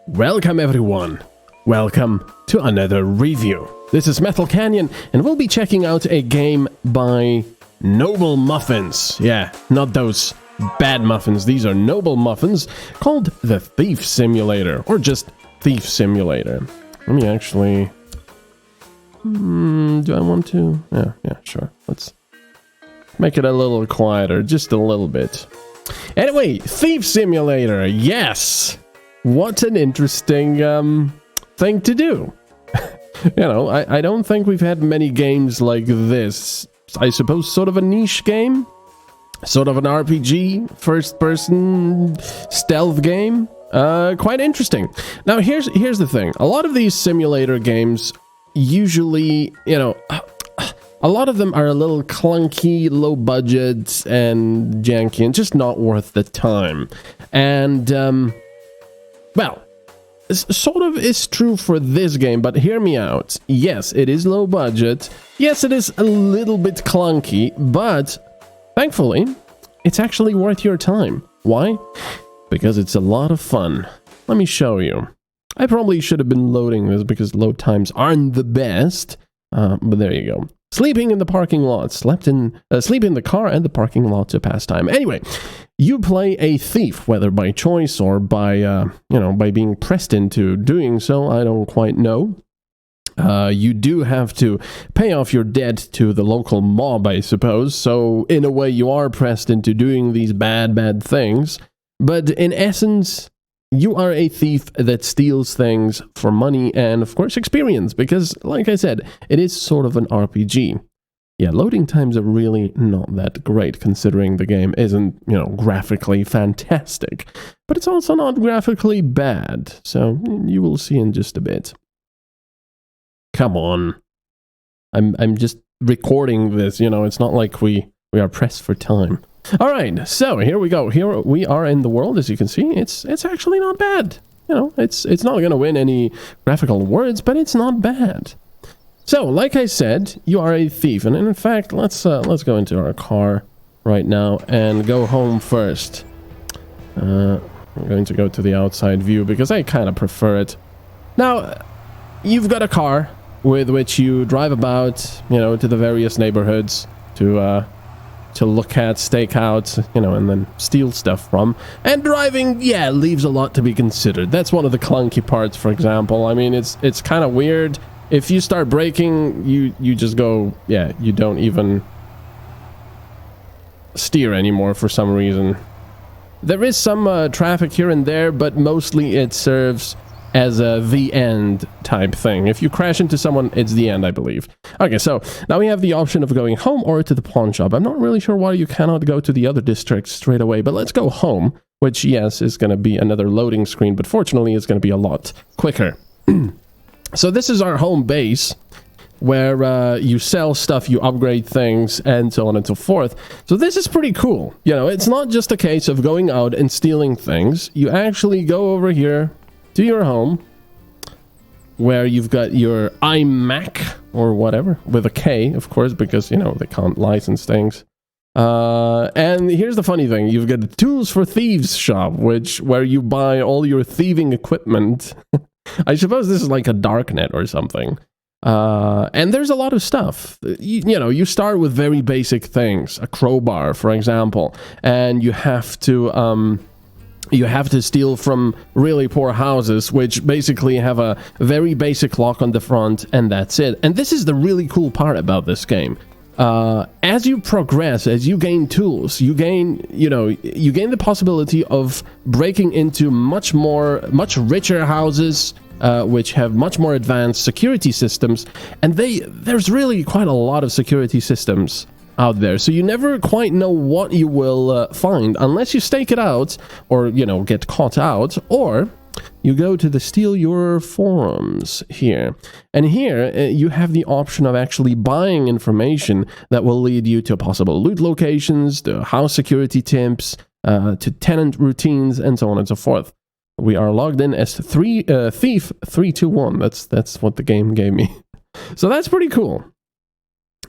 Welcome everyone. Welcome to another review. This is MetalCanyon and we'll be checking out a game by Noble Muffins. Yeah, not those bad muffins. These are Noble Muffins called the Thief Simulator or just Thief Simulator. Let me actually... do I want to? Yeah, sure. Let's make it a little quieter, just a little bit. Anyway, Thief Simulator, yes! What an interesting thing to do. You know, I don't think we've had many games like this. I suppose sort of a niche game? Sort of an RPG, first-person stealth game? Quite interesting. Now, here's the thing. A lot of these simulator games usually, you know... A lot of them are a little clunky, low budget, and janky, and just not worth the time. And, well, sort of is true for this game, but hear me out. Yes, it is low budget. Yes, it is a little bit clunky, but thankfully, it's actually worth your time. Why? Because it's a lot of fun. Let me show you. I probably should have been loading this because load times aren't the best, but there you go. Sleeping in the parking lot. Sleep in the car and the parking lot to pass time. Anyway, you play a thief, whether by choice or by, by being pressed into doing so. I don't quite know. You do have to pay off your debt to the local mob, I suppose. So, in a way, you are pressed into doing these bad things. But in essence... you are a thief that steals things for money and, of course, experience, because, like I said, it is sort of an RPG. Yeah, loading times are really not that great, considering the game isn't, graphically fantastic. But it's also not graphically bad, so you will see in just a bit. Come on. I'm just recording this, it's not like we are pressed for time. All right, so here we go. Here we are in the world, as you can see. It's actually not bad. It's not going to win any graphical awards, but it's not bad. So, like I said, you are a thief, and in fact, let's go into our car right now and go home first. I'm going to go to the outside view because I kind of prefer it. Now, you've got a car with which you drive about, to the various neighborhoods to look at, stake out, and then steal stuff from. And driving, yeah, leaves a lot to be considered. That's one of the clunky parts, for example. I mean, it's kind of weird. If you start braking, you just go, yeah, you don't even steer anymore for some reason. There is some traffic here and there, but mostly it serves as the end type thing. If you crash into someone, it's the end, I believe. Okay, so now we have the option of going home or to the pawn shop. I'm not really sure why you cannot go to the other districts straight away, but let's go home, which, yes, is going to be another loading screen, but fortunately it's going to be a lot quicker. So this is our home base, where you sell stuff, you upgrade things, and so on and so forth. So this is pretty cool. It's not just a case of going out and stealing things. You actually go over here to your home, where you've got your iMac, or whatever, with a K, of course, because, they can't license things. And here's the funny thing, you've got the Tools for Thieves shop, where you buy all your thieving equipment. I suppose this is like a darknet or something. And there's a lot of stuff. You start with very basic things, a crowbar, for example, and you have to steal from really poor houses, which basically have a very basic lock on the front, and that's it. And this is the really cool part about this game. As you progress, as you gain tools, you gain the possibility of breaking into much richer houses, which have much more advanced security systems, and there's really quite a lot of security systems out there, so you never quite know what you will find unless you stake it out, or get caught out, or you go to the Steal Your forums here, and here you have the option of actually buying information that will lead you to possible loot locations, to house security tips, to tenant routines, and so on and so forth. We are logged in as Thief 321. That's what the game gave me. So that's pretty cool.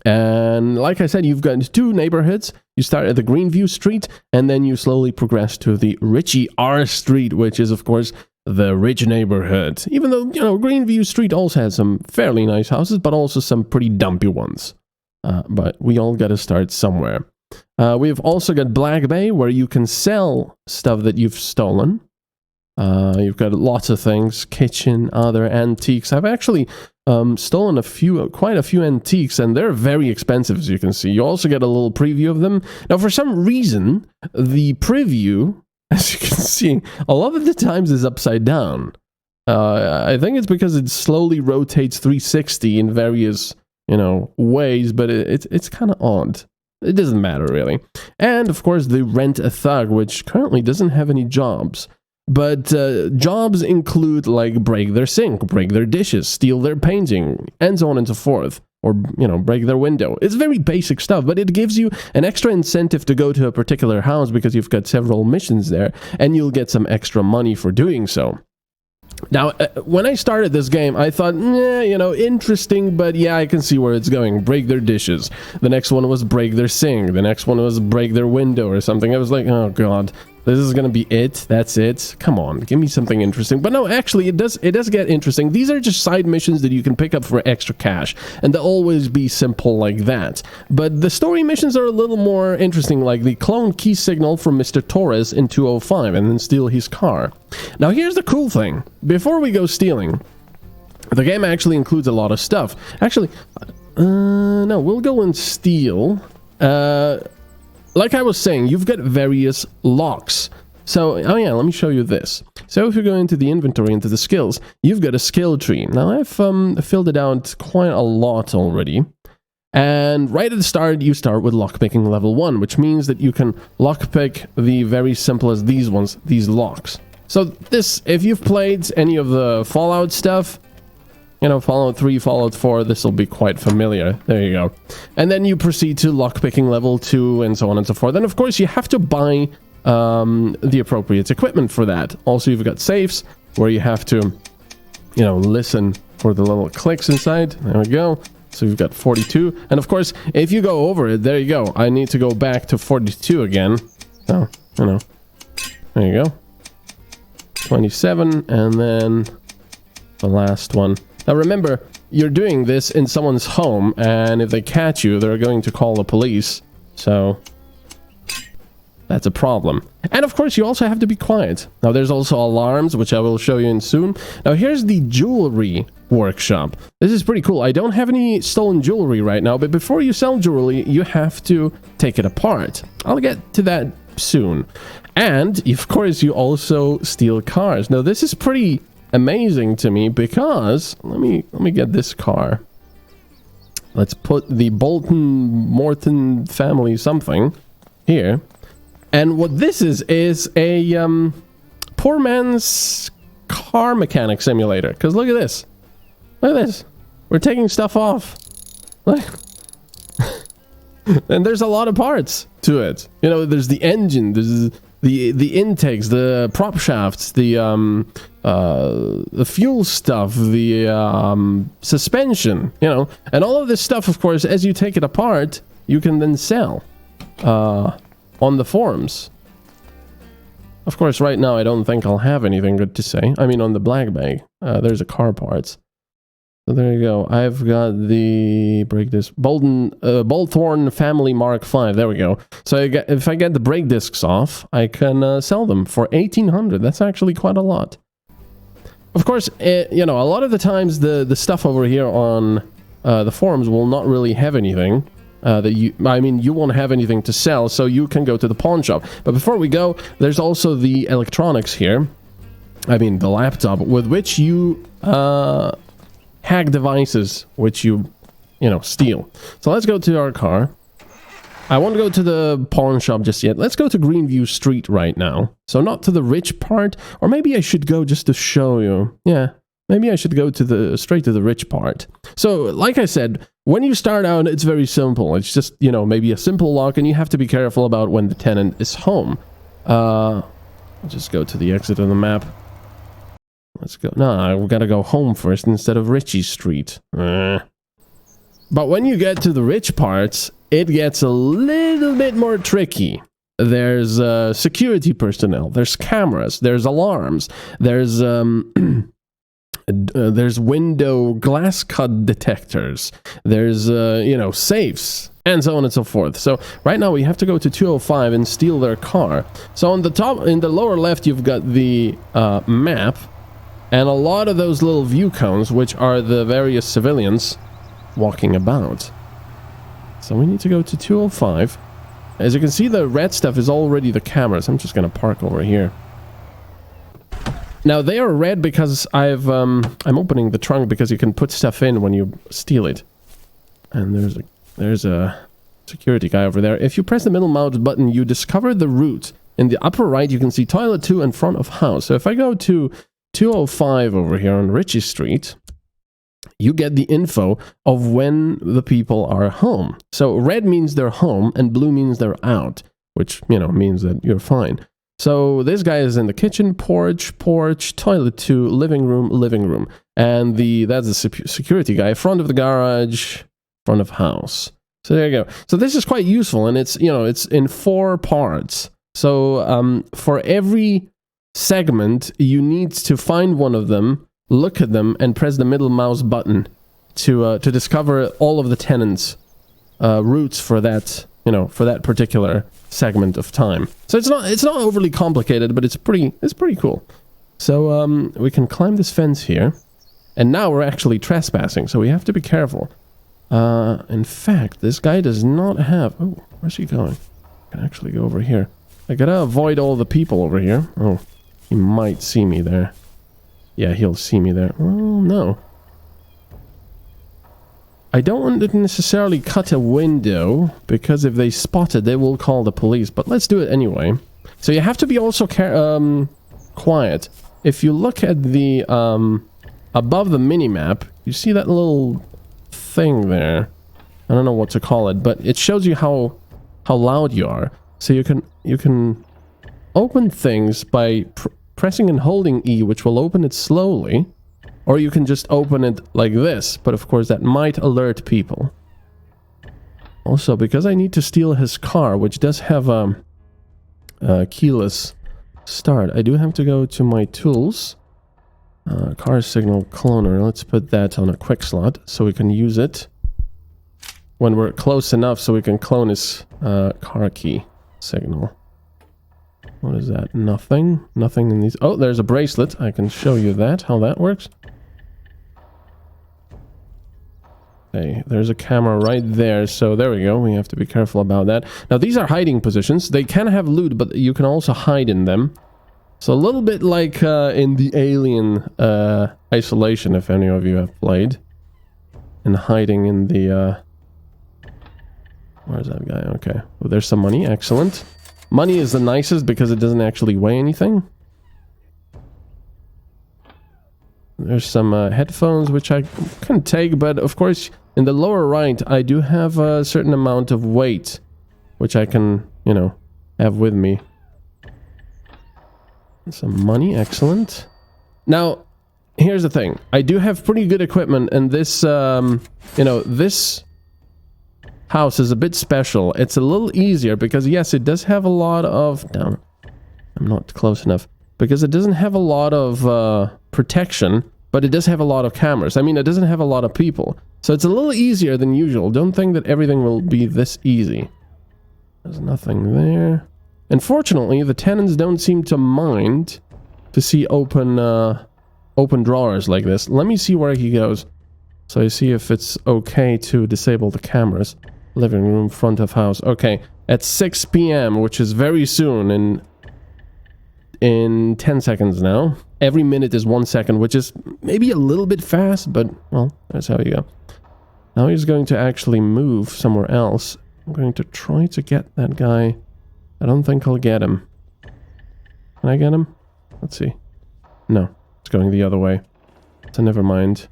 And like I said, you've got two neighborhoods. You start at the Greenview Street, and then you slowly progress to the Richie R Street, which is, of course, the rich neighborhood. Even though, you know, Greenview Street also has some fairly nice houses, but also some pretty dumpy ones. But we all gotta start somewhere. We've also got Black Bay, where you can sell stuff that you've stolen. You've got lots of things, kitchen, other antiques. I've actually stolen quite a few antiques, and they're very expensive, as you can see. You also get a little preview of them. Now, for some reason, the preview, as you can see, a lot of the times is upside down. I think it's because it slowly rotates 360 in various, you know, ways, but it's kind of odd. It doesn't matter, really. And, of course, the Rent a Thug, which currently doesn't have any jobs. But jobs include, like, break their sink, break their dishes, steal their painting, and so on and so forth. Or, you know, break their window. It's very basic stuff, but it gives you an extra incentive to go to a particular house because you've got several missions there, and you'll get some extra money for doing so. Now, when I started this game, I thought, you know, interesting, but yeah, I can see where it's going. Break their dishes. The next one was break their sink. The next one was break their window or something. I was like, oh god, this is gonna be it. That's it. Come on, give me something interesting. But no, actually, it does get interesting. These are just side missions that you can pick up for extra cash, and they'll always be simple like that. But the story missions are a little more interesting, like the clone key signal from Mr. Torres in 205, and then steal his car. Now, here's the cool thing. Before we go stealing, the game actually includes a lot of stuff. Actually, no, we'll go and steal. Like I was saying, you've got various locks. So, oh yeah, let me show you this. So if you go into the inventory, into the skills, you've got a skill tree. Now, I've filled it out quite a lot already. And right at the start, you start with lockpicking level 1, which means that you can lockpick the very simplest these ones, these locks. So this, if you've played any of the Fallout stuff, you know, Fallout 3, Fallout 4, this will be quite familiar. There you go. And then you proceed to lockpicking level 2 and so on and so forth. Then, of course, you have to buy the appropriate equipment for that. Also, you've got safes where you have to, you know, listen for the little clicks inside. There we go. So we've got 42. And, of course, if you go over it, there you go. I need to go back to 42 again. So, you know, there you go. 27, and then the last one. Now remember, you're doing this in someone's home, and if they catch you, they're going to call the police. So that's a problem. And of course, you also have to be quiet. Now there's also alarms, which I will show you in soon. Now here's the jewelry workshop. This is pretty cool. I don't have any stolen jewelry right now, but before you sell jewelry, you have to take it apart. I'll get to that soon. And of course, you also steal cars. Now this is pretty amazing to me because let me get this car. Let's put the Bolton Morton family something here. And what this is a poor man's car mechanic simulator. Because look at this. Look at this. We're taking stuff off. Look. And there's a lot of parts to it. You know, there's the engine, there's the intakes, the prop shafts, the fuel stuff, the suspension, you know, and all of this stuff, of course, as you take it apart, you can then sell on the forums. Of course, right now, I don't think I'll have anything good to say. I mean, on the Black Bag, there's a car parts. So there you go. I've got the Bolthorn Family Mark V. There we go. So if I get the brake discs off, I can sell them for 1,800. That's actually quite a lot. Of course, you know, a lot of the times the stuff over here on the forums will not really have anything. You won't have anything to sell, so you can go to the pawn shop. But before we go, there's also the electronics here. I mean, the laptop with which you hack devices, which you steal. So let's go to our car. I won't go to the pawn shop just yet. Let's go to Greenview Street right now. So not to the rich part, or maybe I should go just to show you. Yeah, maybe I should go to straight to the rich part. So, like I said, when you start out, it's very simple. It's just, maybe a simple lock, and you have to be careful about when the tenant is home. I'll just go to the exit of the map. Let's go. No, we gotta go home first instead of Richie Street. But when you get to the rich parts, it gets a little bit more tricky. there's security personnel, there's cameras, there's alarms, there's window glass cut detectors, there's you know, safes, and so on and so forth. So right now we have to go to 205 and steal their car. So on the top, in the lower left, you've got the map and a lot of those little view cones, which are the various civilians walking about. So we need to go to 205. As you can see, the red stuff is already the cameras. I'm just gonna park over here. Now they are red because I'm opening the trunk because you can put stuff in when you steal it. And there's a security guy over there. If you press the middle mouse button, you discover the route. In the upper right, you can see toilet 2 and front of house. So if I go to 205 over here on Ritchie Street, you get the info of when the people are home. So red means they're home and blue means they're out, which, you know, means that you're fine. So this guy is in the kitchen, porch, toilet 2, living room. And that's the security guy, front of the garage, front of house. So there you go. So this is quite useful, and it's, you know, it's in 4 parts. So for every segment, you need to find one of them, look at them, and press the middle mouse button to discover all of the tenants' routes for that, you know, for that particular segment of time. So it's not overly complicated, but it's pretty cool. So we can climb this fence here, and now we're actually trespassing, so we have to be careful. In fact, this guy does not have... Oh, where's he going? I can actually go over here. I gotta avoid all the people over here. Oh, he might see me there. Yeah, he'll see me there. Oh, no. I don't want to necessarily cut a window, because if they spot it, they will call the police. But let's do it anyway. So you have to be also quiet. If you look at the above the mini-map, you see that little thing there. I don't know what to call it, but it shows you how loud you are. So you can open things by pressing and holding E, which will open it slowly. Or you can just open it like this, but of course that might alert people. Also, because I need to steal his car, which does have a keyless start, I do have to go to my tools. Car signal cloner, let's put that on a quick slot so we can use it when we're close enough so we can clone his car key signal. What is that? Nothing in these. Oh, there's a bracelet. I can show you that, how that works. Okay, there's a camera right there, so there we go. We have to be careful about that. Now, these are hiding positions. They can have loot, but you can also hide in them. So a little bit like in the Alien Isolation, if any of you have played. And hiding in the... Where's that guy? Okay. Well, there's some money. Excellent. Money is the nicest because it doesn't actually weigh anything. There's some headphones, which I can take, but of course, in the lower right, I do have a certain amount of weight, which I can, you know, have with me. Some money, excellent. Now, here's the thing. I do have pretty good equipment, and this, you know, this house is a bit special. It's a little easier because, yes, it does have a lot of... Down. I'm not close enough. Because it doesn't have a lot of protection, but it does have a lot of cameras. I mean, it doesn't have a lot of people. So it's a little easier than usual. Don't think that everything will be this easy. There's nothing there. Unfortunately, the tenants don't seem to mind to see open drawers like this. Let me see where he goes. So I see if it's okay to disable the cameras. Living room, front of house. Okay, at 6 p.m., which is very soon, in 10 seconds now. Every minute is 1 second, which is maybe a little bit fast, but, well, that's how you go. Now he's going to actually move somewhere else. I'm going to try to get that guy. I don't think I'll get him. Can I get him? Let's see. No, it's going the other way. So never mind.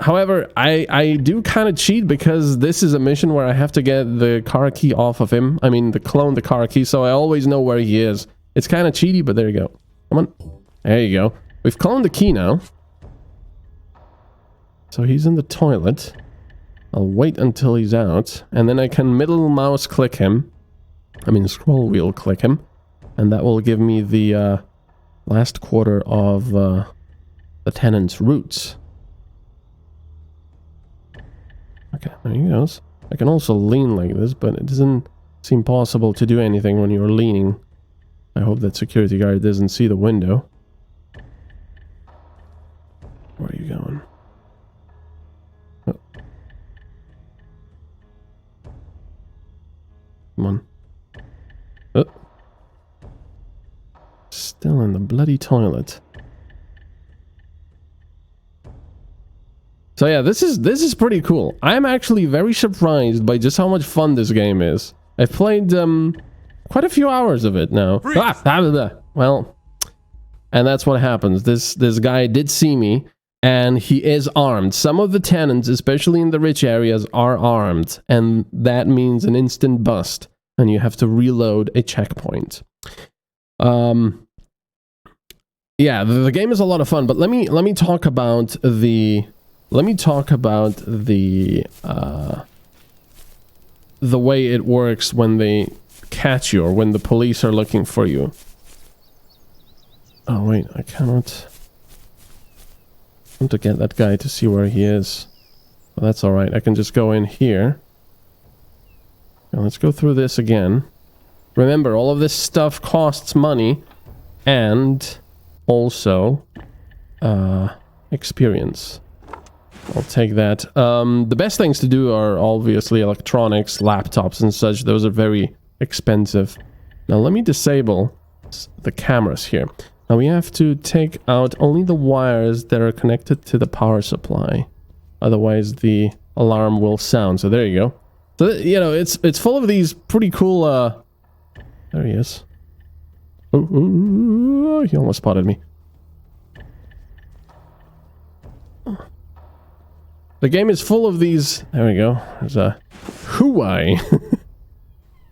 However, I do kind of cheat because this is a mission where I have to get the car key off of him. I mean, clone the car key, so I always know where he is. It's kind of cheaty, but there you go. Come on. There you go. We've cloned the key now. So he's in the toilet. I'll wait until he's out, and then I can middle mouse click him. I mean scroll wheel click him, and that will give me the last quarter of the tenant's roots. Okay, there he goes. I can also lean like this, but it doesn't seem possible to do anything when you're leaning. I hope that security guard doesn't see the window. Where are you going? Oh. Come on. Oh. Still in the bloody toilet. So yeah, this is pretty cool. I'm actually very surprised by just how much fun this game is. I've played quite a few hours of it now. Well, and that's what happens. This guy did see me, and he is armed. Some of the tenants, especially in the rich areas, are armed, and that means an instant bust, and you have to reload a checkpoint. Yeah, the game is a lot of fun, but let me talk about the way it works when they catch you or when the police are looking for you. Oh wait, I cannot. I want to get that guy to see where he is. Well, that's alright, I can just go in here. Now let's go through this again. Remember, all of this stuff costs money and also experience. I'll take that. The best things to do are obviously electronics, laptops and such. Those are very expensive. Now let me disable the cameras here. Now we have to take out only the wires that are connected to the power supply. Otherwise the alarm will sound. So there you go. So, you know, it's full of these pretty cool, there he is. Oh, he almost spotted me. The game is full of these... There we go. There's a... Huai.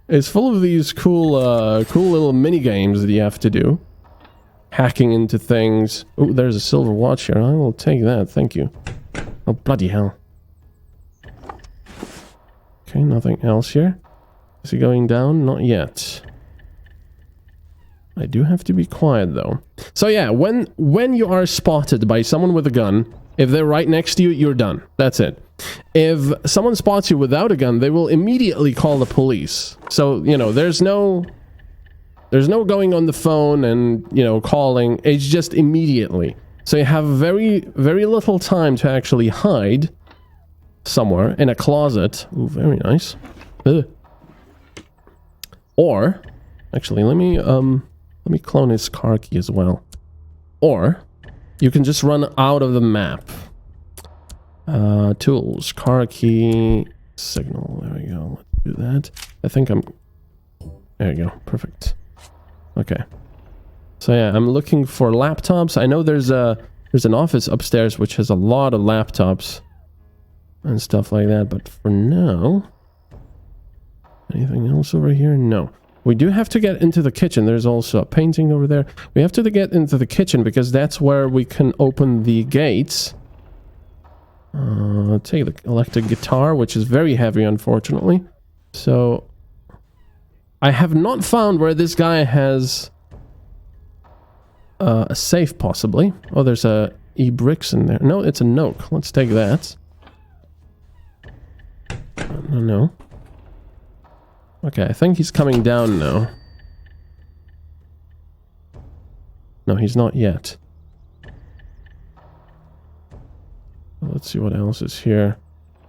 It's full of these cool, cool little mini games that you have to do. Hacking into things. Oh, there's a silver watch here. I will take that. Thank you. Oh, bloody hell. Okay, nothing else here. Is he going down? Not yet. I do have to be quiet, though. So yeah, when you are spotted by someone with a gun... If they're right next to you, you're done. That's it. If someone spots you without a gun, they will immediately call the police. So, you know, there's no going on the phone and, you know, calling. It's just immediately. So you have very, very little time to actually hide somewhere in a closet. Ooh, very nice. Ugh. Or, actually, let me clone his car key as well. Or... you can just run out of the map. Tools, car key, signal. There we go. Let's do that. I think I'm... There you go. Perfect. Okay. So yeah, I'm looking for laptops. I know there's an office upstairs which has a lot of laptops and stuff like that. But for now... Anything else over here? No. We do have to get into the kitchen. There's also a painting over there. We have to get into the kitchen because that's where we can open the gates. Take the electric guitar, which is very heavy, unfortunately. So, I have not found where this guy has a safe, possibly. Oh, there's a e-bricks in there. No, it's a Noke. Let's take that. No. Okay, I think he's coming down now. No, he's not yet. Let's see what else is here.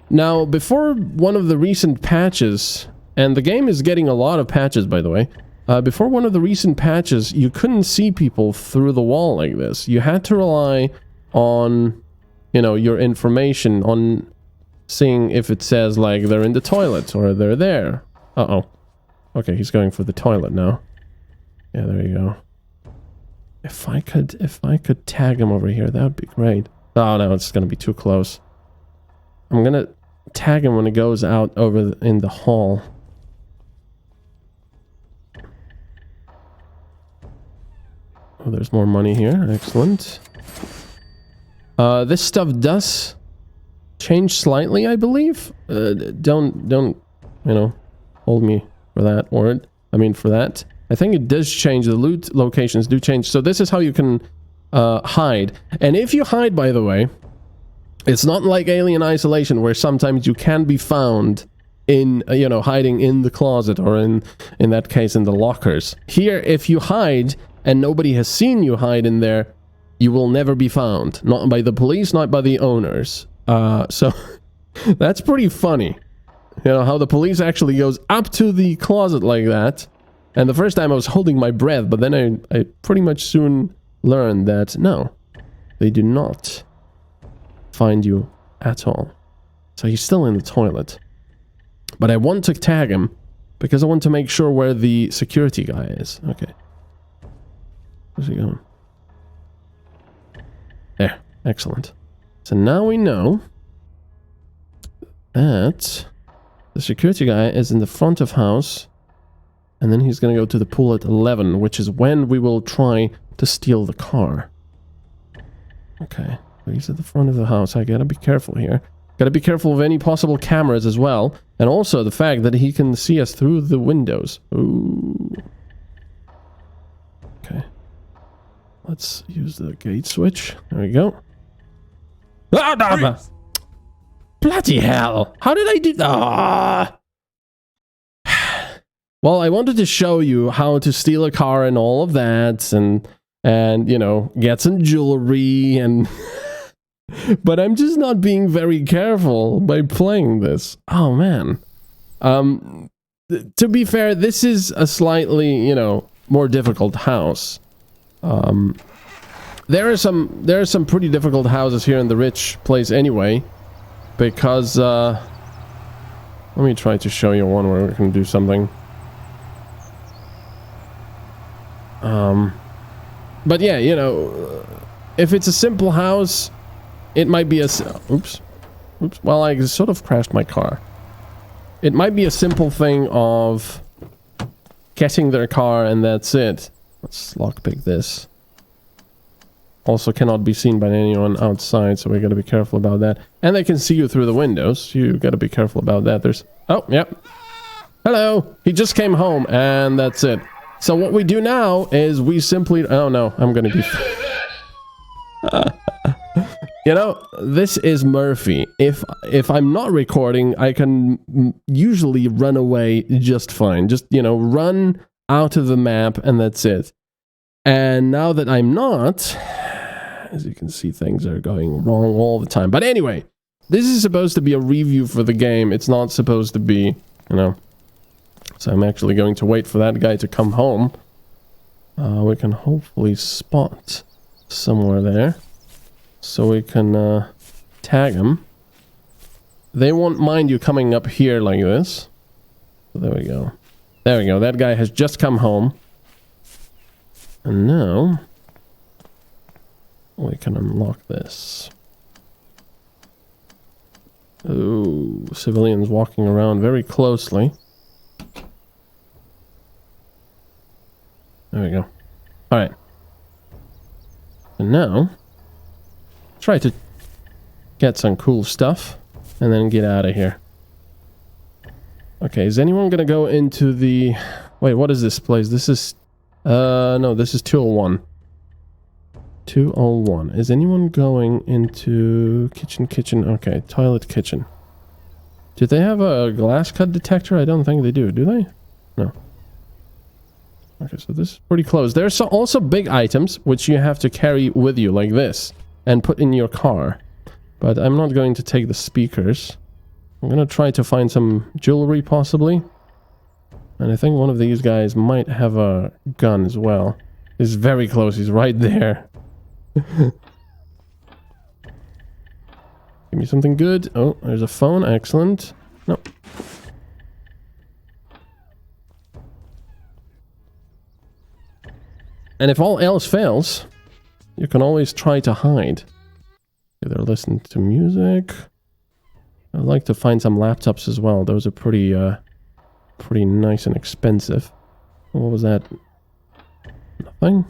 Now, before one of the recent patches, and the game is getting a lot of patches, by the way. Before one of the recent patches, you couldn't see people through the wall like this. You had to rely on, you know, your information, on seeing if it says, like, they're in the toilet, or they're there. Uh-oh. Okay, he's going for the toilet now. Yeah, there you go. If I could tag him over here, that would be great. Oh, no, it's gonna be too close. I'm gonna tag him when he goes out over in the hall. Oh, there's more money here. Excellent. This stuff does changed slightly, I believe. Don't, you know, hold me for that word. I mean, for that. I think it does change. The loot locations do change. So this is how you can hide. And if you hide, by the way, it's not like Alien Isolation, where sometimes you can be found in, you know, hiding in the closet, or in that case, in the lockers. Here, if you hide and nobody has seen you hide in there, you will never be found. Not by the police, not by the owners. So that's pretty funny. You know, how the police actually goes up to the closet like that. And the first time I was holding my breath, but then I pretty much soon learned that no, they do not find you at all. So he's still in the toilet. But I want to tag him because I want to make sure where the security guy is. Okay. Where's he going? There. Excellent. So now we know that the security guy is in the front of house, and then he's going to go to the pool at 11, which is when we will try to steal the car. Okay. So he's at the front of the house. I gotta be careful here. Gotta be careful of any possible cameras as well. And also the fact that he can see us through the windows. Ooh. Okay. Let's use the gate switch. There we go. Ah, bloody hell! How did I do that? Well, I wanted to show you how to steal a car and all of that, and you know, get some jewelry and but I'm just not being very careful by playing this. Oh man. To be fair, this is a slightly, you know, more difficult house. There are some pretty difficult houses here in the rich place anyway, because let me try to show you one where we can do something. But yeah, you know, if it's a simple house, it might be a... Oops. Well, I sort of crashed my car. It might be a simple thing of getting their car and that's it. Let's lockpick this. Also cannot be seen by anyone outside, so we gotta be careful about that. And they can see you through the windows. You gotta be careful about that. There's... Oh, yep. Hello! He just came home, and that's it. So what we do now is we simply... Oh no, I'm gonna be... You know, this is Murphy. If I'm not recording, I can usually run away just fine. Just, you know, run out of the map and that's it. And now that I'm not, as you can see, things are going wrong all the time. But anyway, this is supposed to be a review for the game. It's not supposed to be, you know... So I'm actually going to wait for that guy to come home. We can hopefully spot somewhere there. So we can tag him. They won't mind you coming up here like this. So there we go. There we go. That guy has just come home. And now we can unlock this. Ooh, civilians walking around very closely. There we go. Alright. And now, try to get some cool stuff, and then get out of here. Okay, is anyone gonna go into the... Wait, what is this place? This is... no, this is 201. 201. Is anyone going into... Kitchen? Okay, toilet kitchen. Do they have a glass cut detector? I don't think they do they? No. Okay, so this is pretty close. There's also big items, which you have to carry with you, like this, and put in your car. But I'm not going to take the speakers. I'm going to try to find some jewelry, possibly. And I think one of these guys might have a gun as well. He's very close. He's right there. Give me something good. Oh, there's a phone. Excellent. No. And if all else fails, you can always try to hide. Either listen to music. I'd like to find some laptops as well. Those are pretty nice and expensive. What was that? Nothing?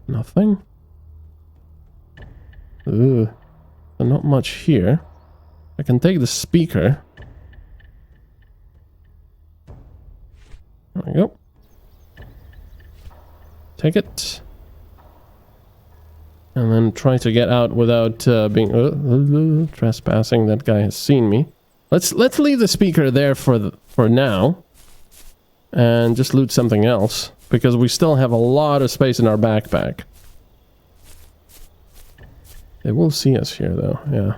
Nothing? Ooh. but not much here. I can take the speaker. There we go. Take it. And then try to get out without being trespassing. That guy has seen me. Let's leave the speaker there for now. And just loot something else. Because we still have a lot of space in our backpack. They will see us here though, yeah.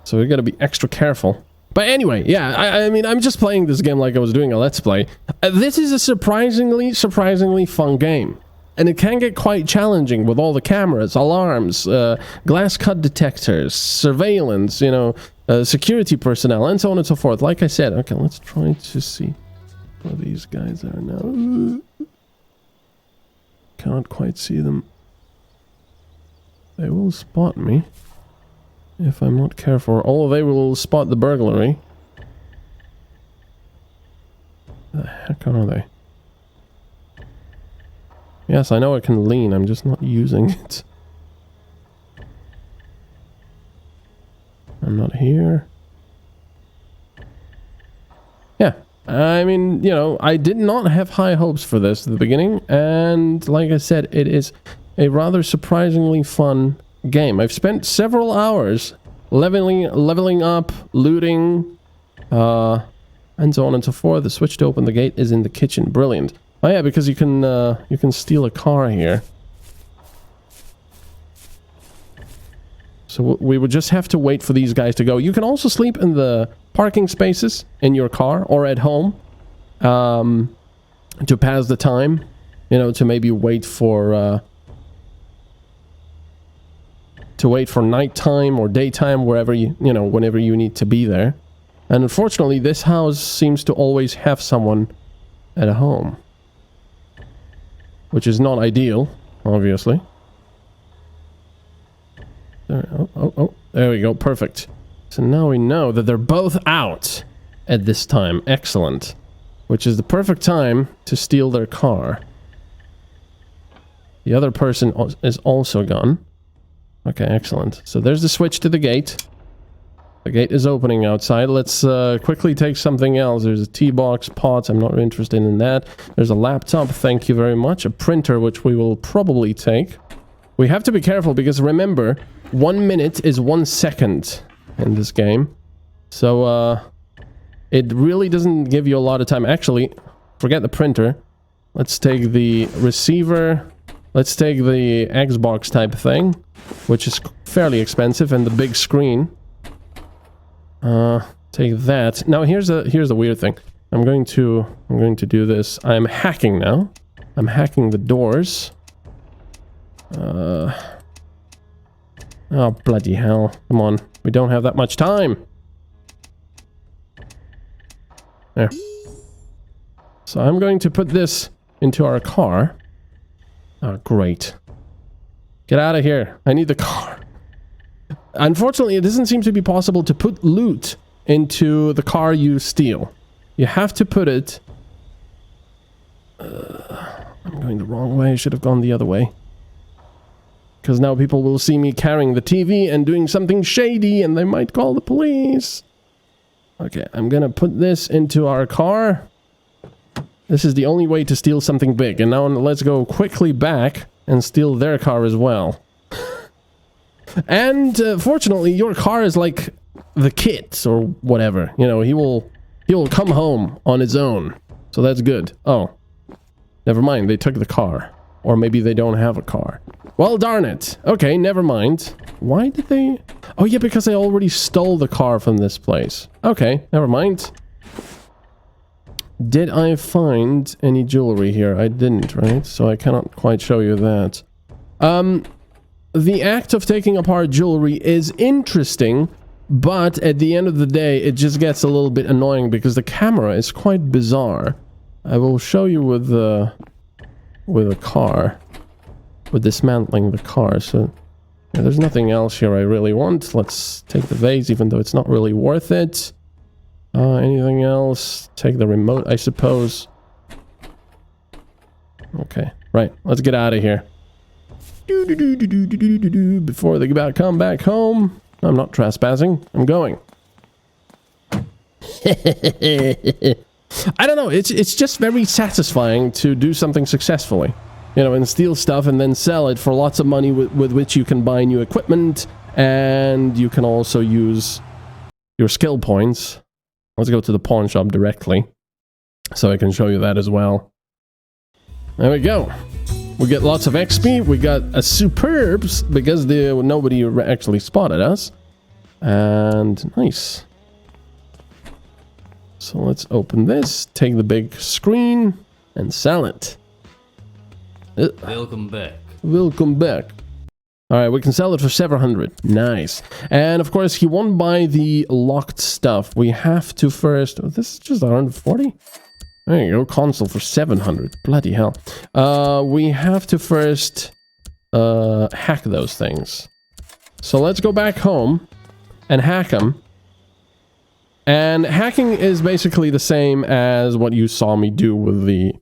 So we gotta be extra careful. But anyway, yeah, I mean, I'm just playing this game like I was doing a Let's Play. This is a surprisingly fun game. And it can get quite challenging with all the cameras, alarms, glass cut detectors, surveillance, you know, security personnel, and so on and so forth. Like I said, okay, let's try to see where these guys are now. Can't quite see them. They will spot me if I'm not careful. Oh, they will spot the burglary. Where the heck are they? Yes, I know I can lean, I'm just not using it. I'm not here. Yeah, I mean, you know, I did not have high hopes for this at the beginning, and like I said, it is a rather surprisingly fun game. I've spent several hours leveling up, looting, and so on and so forth. The switch to open the gate is in the kitchen. Brilliant. Oh yeah, because you can steal a car here. So we would just have to wait for these guys to go. You can also sleep in the parking spaces in your car or at home to pass the time. You know, to maybe wait for nighttime or daytime, wherever you know, whenever you need to be there. And unfortunately, this house seems to always have someone at home, which is not ideal, obviously. There, oh, there we go, perfect. So now we know that they're both out at this time. Excellent. Which is the perfect time to steal their car. The other person is also gone. Okay, excellent. So there's the switch to the gate. The gate is opening outside. Let's quickly take something else. There's a tea box, pots. I'm not interested in that. There's a laptop. Thank you very much. A printer, which we will probably take. We have to be careful because remember, 1 minute is 1 second in this game. So it really doesn't give you a lot of time. Actually, forget the printer. Let's take the receiver. Let's take the Xbox type thing, which is fairly expensive, and the big screen. Take that. Now here's the weird thing. I'm going to do this. I'm hacking now. I'm hacking the doors. Oh bloody hell. Come on. We don't have that much time. There. So I'm going to put this into our car. Oh, great. Get out of here. I need the car. Unfortunately, it doesn't seem to be possible to put loot into the car you steal. You have to put it... I'm going the wrong way. I should have gone the other way. Because now people will see me carrying the TV and doing something shady, and they might call the police. Okay, I'm gonna put this into our car. This is the only way to steal something big. And now let's go quickly back and steal their car as well. And fortunately, your car is like the kid's or whatever. You know, he will come home on his own. So that's good. Oh, never mind. They took the car. Or maybe they don't have a car. Well, darn it. Okay, never mind. Why did they... Oh, yeah, because they already stole the car from this place. Okay, never mind. Did I find any jewelry here? I didn't, right? So I cannot quite show you that. The act of taking apart jewelry is interesting, but at the end of the day, it just gets a little bit annoying because the camera is quite bizarre. I will show you with a car, with dismantling the car. So yeah, there's nothing else here I really want. Let's take the vase, even though it's not really worth it. Anything else? Take the remote, I suppose. Okay, right. Let's get out of here. Before they come back home. I'm not trespassing. I'm going. I don't know. It's just very satisfying to do something successfully. You know, and steal stuff and then sell it for lots of money with which you can buy new equipment. And you can also use your skill points. Let's go to the pawn shop directly, so I can show you that as well. There we go. We get lots of XP. We got a superbs because nobody actually spotted us. And nice. So let's open this, take the big screen, and sell it. Welcome back. Welcome back. Alright, we can sell it for 700. Nice. And of course, he won't buy the locked stuff. We have to first... Oh, this is just 140? There you go. Console for 700. Bloody hell. We have to first hack those things. So let's go back home and hack them. And hacking is basically the same as what you saw me do with the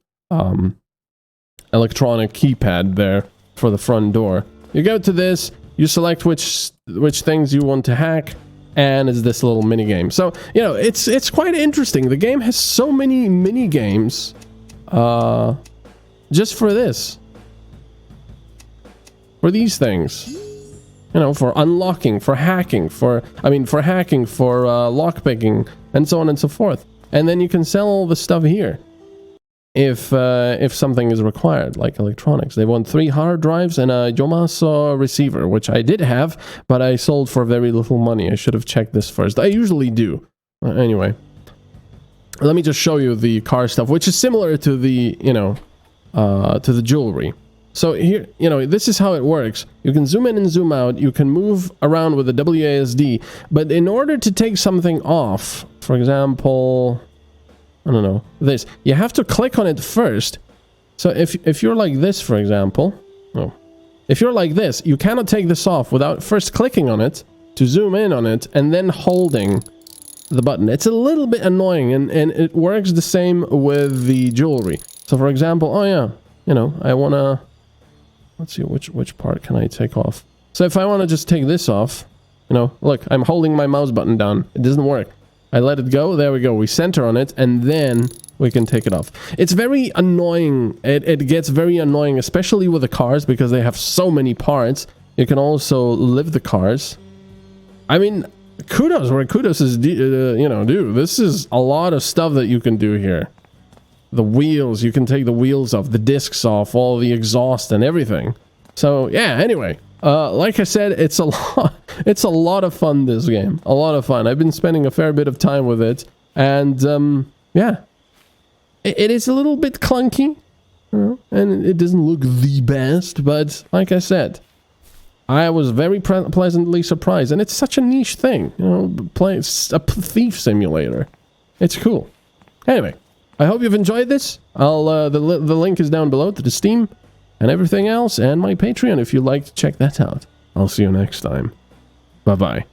electronic keypad there for the front door. You go to this, you select which things you want to hack, and it's this little mini game. So, you know, it's quite interesting. The game has so many mini games just for this. For these things. You know, for unlocking, for hacking, for lockpicking, and so on and so forth. And then you can sell all the stuff here. If something is required, like electronics. They want 3 hard drives and a Yomaso receiver, which I did have, but I sold for very little money. I should have checked this first. I usually do. Anyway. Let me just show you the car stuff, which is similar to the, you know, to the jewelry. So here, you know, this is how it works. You can zoom in and zoom out. You can move around with the WASD. But in order to take something off, for example, I don't know, this, you have to click on it first. So if you're like this, for example, if you're like this, you cannot take this off without first clicking on it to zoom in on it and then holding the button. It's a little bit annoying, and it works the same with the jewelry. So for example, oh yeah, you know, I want to... Let's see, which part can I take off? So if I want to just take this off, you know, look, I'm holding my mouse button down. It doesn't work. I let it go. There we go. We center on it, and then we can take it off. It's very annoying. It gets very annoying, especially with the cars, because they have so many parts. You can also lift the cars. I mean, kudos where kudos is, you know, dude, this is a lot of stuff that you can do here. The wheels, you can take the wheels off, the discs off, all the exhaust and everything. So yeah, anyway, like I said, it's a lot of fun, this game. A lot of fun. I've been spending a fair bit of time with it, and yeah, it is a little bit clunky, you know, and it doesn't look the best, but like I said, I was very pleasantly surprised, and it's such a niche thing, you know, play a thief simulator. It's cool. Anyway, I hope you've enjoyed this. The link is down below to the Steam and everything else, and my Patreon if you'd like to check that out. I'll see you next time. Bye-bye.